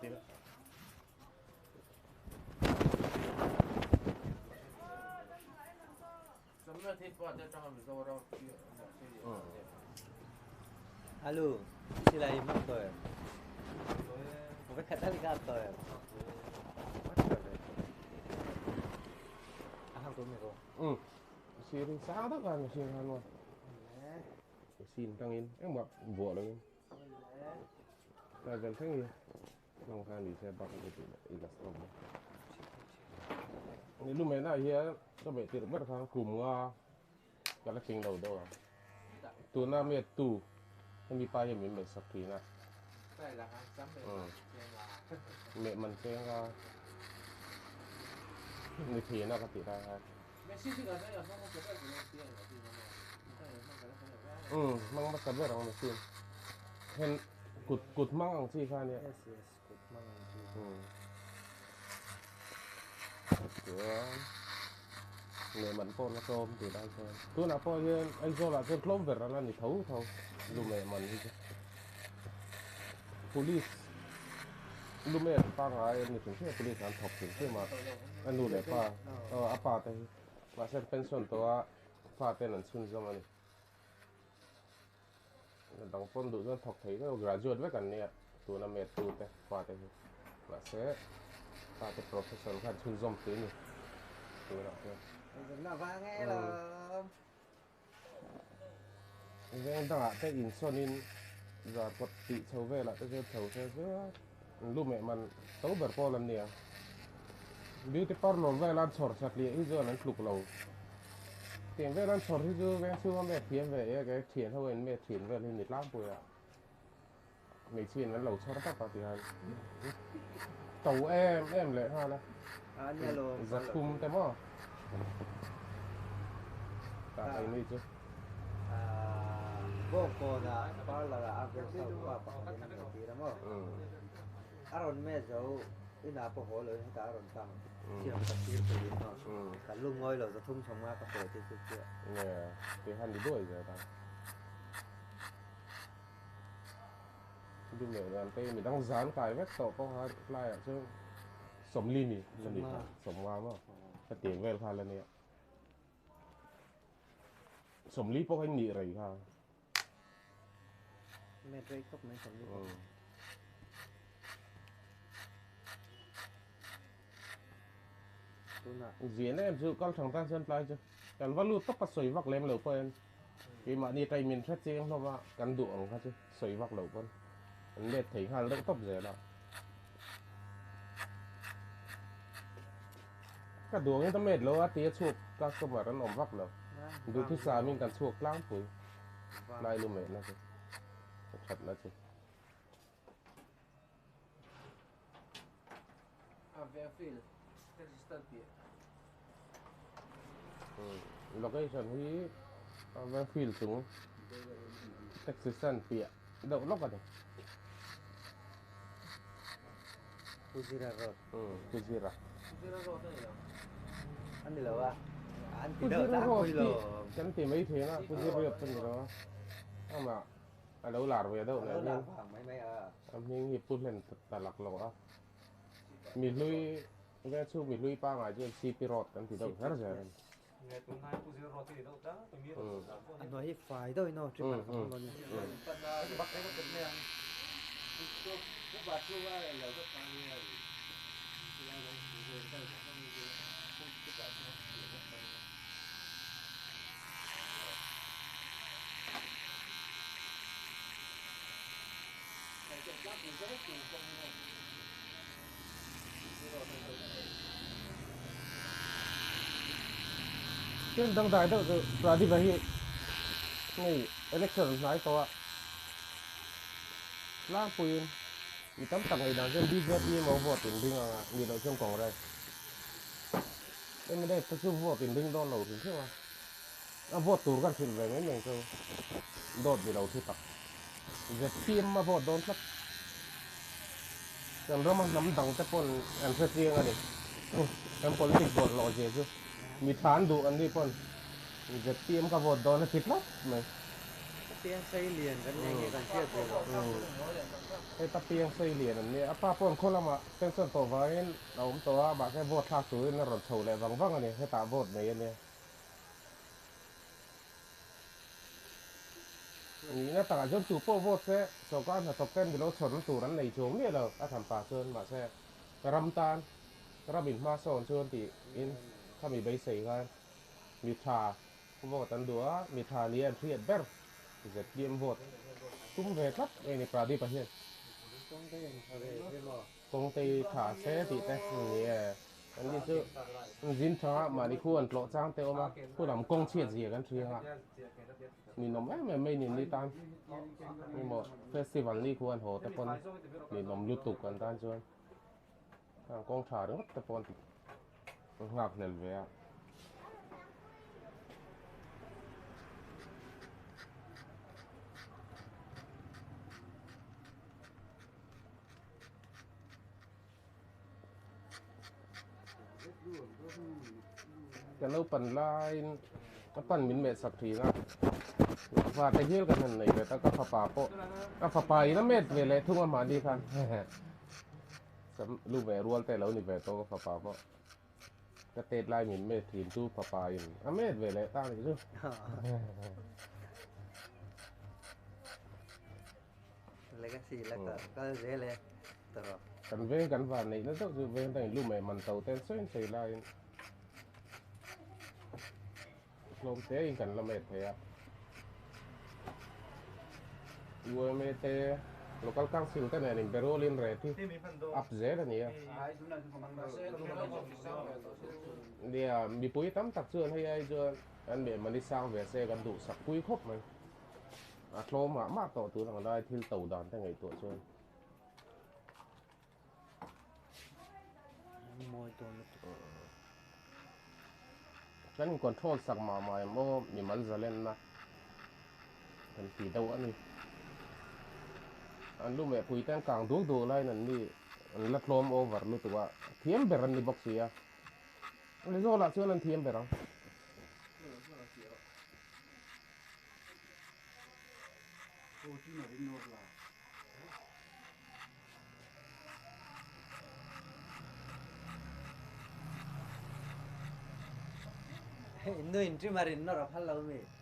ที่ละAlo, si lei molto è. Come catalicato è. Ah, come go. ซีรีส์สาวทั้งกันซีรีส์ฮันวะซีนตั้งอินเอ็งบอกบัวเลยแต่เป็นทั้งนี้ลองทานดีใช่ปะก็ติดอีกสักรอบนี่รู้ไหมนะเฮียก็ไม่ติดบัตรทางกลุ่มว่าก็ละคิงเราด้วยตัวหน้าเมียตู้มันมีปลาอย่างมีเหมือนสักทีนะใช่แล้วครับซ้ำเป็นเมียมันเชียงว่าในทีน่าก็ติดได้ครับมันมาสับเวรองมาซิเห็นกุดมั่งสิค่ะเนี่ย Yes, good morning. เดี๋ยวเนี่ยมันป้อนละโจมติดได้ใช่ตัวน่ะป้อนเยอะไอ้โซล่าเกินคล้มเวรแล้วนี่เท่าลูเมมันนี่จ้ะ police ลูเมป้าไงนี่ถึงเชื่อ police อันท็อปถึงเชื่อมาอันนู้นเลยป้าอาป้าแต่ว่าเซ็นเป็นส่วนตัวป้าเป็นอันซุนซะมันดังป้อนดูจนท็อปถึงก็ graduate ไว้กันเนี่ยตัวน่ะเมตัวแต่ป้าแต่ว่าเสียป้าแต่ professor กันซุนซอมตีนี่ตัวน่ะเนี่ย Nó vang nghe là Vâng, đang cái in son in giờ quật tị thầu về lại cái thầu theo giữa lúc mẹ mình tấu bật po lần nè biết cái par lồng về lan sọt sạt lịa ít giờ nó lục lầu tiền về lan sọt ít giờ về xưa mẹ thiền về cái thiền thôi mẹ thiền về lên nịt lắm bùi à mẹ thiền nó lầu sọt tắt vào thì hay tàu em lại ha này nhà lô giật khum tem mò cả cái này chứ vô cô là bao là ăn cái sau qua bảo cái năm đầu tiên đó mà aron mẹ dấu cái nào có hổ lớn cả aron tăng chỉ là tập tiền từ nó cả luôn ngồi là thung trong ma cái tổ thì chưa nè cái hắn đi đuổi rồi taดูเหมือนกันเต้มีต้องzán cài vết sọ có hai lại à chứ sầm lin nhỉ lần đi sầm hoa mà cái tiền về khai lần này sầm lin có hay nhị rồi ha mẹ trai cấp mấy sầm lin diễn em chịu con thằng ta chân play chứ cần vắt lưu tóc bắt sấy vắt lem lẩu quen khi mà đi tây miền phết chiên thôi mà cần đuộng ha chứ sấy vắt lẩu quen để thấy hàng đậu tóc rẻ đó cả đuộng như tao mệt lâu á tía chuột các cơ mà nó nằm vắt lẩuดูที่สามีกันช่วงกลางปุ๋ยไล่ลูเมทนะสิชัดนะสิเราก็ฉันที่แวร์ฟิลสูงเท็กซิสันเปียเดาล็อกกันเลย Kuzira Road กุจิระ anh đi đâu à anh กุ thì จิ đâu ระ đã รอ quay ที่ lò ฉันตีไม่เทียนะกุจิระยศเป็นยังไงเอามาเอาเราหลาดไปเดา nó เนี่ย là khoảng mấy mấy à อันนี้ญี่ปุ่นเล่นแต่หลักหลอกมีลุยแม่ชูมีลุยป้ามาเจอซีพิรอดกันที่เดาแค่ไหน Ngày tuần hai cô sẽ roti đâu đó, tôi nghĩ là anh nói phải thôi nó chứ mà không có gì phần cái bắc cái nó cần nè. các bạn chưa qua là rất là nhiều Chứ đăng tải đâu rồi đi về hiện này election lái to ạ lá quyền thì tấm tầng này là dân BJP mà vợ tiền đinh à người đội trong cổng đây đây tôi chưa vợ tiền đinh đo lầu thì chứ mà à vợ tủกันchuyện về mấy mình thôi đột về đầu thì tập giờ tiêm mà vợ đón lắm rằng đó mà nắm đằng tới con ăn phết riêng à đi em politics vợ lò gì chứมีฐานดุอันนี้ป่นจะเตรียมกับวอดดอนติดลับไหม เต ตียงใส่เหรียญกันยังไงกันเชื่อตัว ไอ้ตะเปียงใส่เหรียญอันนี้ป้าปนคนละมาเป็นส่วนตัวไว้เราตัวบางแค่โบดท่าสูงนั่นรถโถเลยวังอันนี้ให้ตาโบดในอันนี้นี่นะต่างจนจูโป้โบดเซ่สกัดถ้าตบเต้นไปแล้วชนตัวนั้นในช่วงนี้เราทำป่าเชิญมาแซ่รำตาลรำบินมาโซนเชิญตีอินถ้ามีใบเสกกันมีชาโบดตันดัวมีชาเลียนเทียดเบอร์จะเตรียมโบดตุ้มเวทับในปราดีประเทศ ต้องได้ยังทะเลใช่ไหม công ty thả xe thì thế nhỉ anh đi chứ dính cho mà đi khuôn lộ trang teo mà khu làm công chuyện gìกันทีฮะนี่นมไม่นี่นี่ตามนี่หมดเฟสติวัลนี่ควรโหแต่ปนนี่นมยุตุกันตามชวนทางกองถ่ายด้วยแต่ปนหลับเลยเว้ย cái lâu phần lai nó phần mình mệt sặc thì là và tay hiếu cái thằng này người ta có phá phá po có phá phá nó mệt về lại thung mà đi khăn sắm lúc về ruột tay lâu thì về tôi có phá phá po cái tết lai mình mệt thì tu phá phá in à mệt về lại ta thì chứ lấy cái gì là có dễ lên từ cần về gần vào này nó rất là về đây lúc mẹ mình tàu tên xuyên xì lai lông té cần là mệt thế ạ vừa mệt thế local council cái này mình bero lên rồi thì áp dễ là nhỉ đi à bị bụi tắm tặc chưa hay ai chưa anh để mà đi sang về xe gần đủ sặc quý khốc mà à lô mà mát tổ từ thằng đây thiên tàu đòn tới ngày tuổi chưa môi tôi cái mình control sặc mà mô mình mắn giờ lên mà thành tỷ đâu anh anh lúc mẹ quỳ tên càng đuốc đồ lại nè đi lật lom over lúc tụi thiếm bể rắn đi bóc xì à lấy do là chưa lần thiếm bể rắn nuôi chứ mà nó là phát lâu mày